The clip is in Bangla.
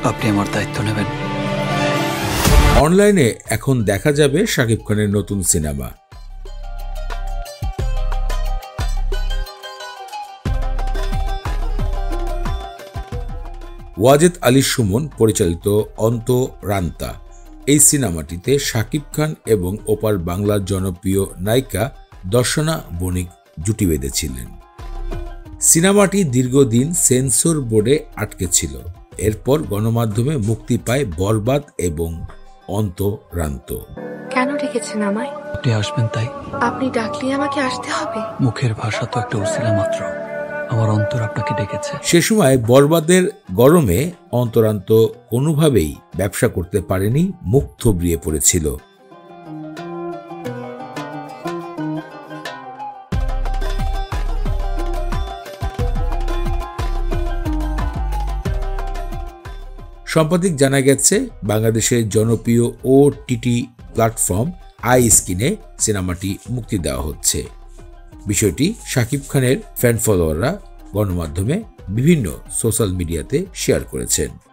আপনি আমার দায়িত্ব নেবেন। অনলাইনে এখন দেখা যাবে শাকিব খানের নতুন সিনেমা। ওয়াজেদ আলী সুমন পরিচালিত অন্তরান্তা এই সিনেমাটিতে শাকিব খান এবং ওপার বাংলার জনপ্রিয় নায়িকা দর্শনা বণিক জুটি বেঁধেছিলেন। সিনেমাটি দীর্ঘদিন সেন্সর বোর্ডে আটকে ছিল। এরপর গণমাধ্যমে মুক্তি পায় বরবাদ এবং অন্তরান্ত। কেন ডেকেছেন আমায়? আপনি আসবেন তাই। আপনি ডাকলে আমাকে আসতে হবে? মুখের ভাষা তো একটা উসিলা মাত্র, আমার অন্তর আপনাকে ডেকেছে। সে সময় বরবাদের গরমে অন্তরান্ত কোনোভাবেই ব্যবসা করতে পারেনি, মুখ থুবড়িয়ে পড়েছিল। সাম্প্রতিক জানা গেছে বাংলাদেশের জনপ্রিয় OTT প্ল্যাটফর্ম আইস্ক্রিনে সিনেমাটি মুক্তি দেওয়া হচ্ছে। বিষয়টি শাকিব খানের ফ্যান ফলোয়াররা গণমাধ্যমে বিভিন্ন সোশ্যাল মিডিয়াতে শেয়ার করেছেন।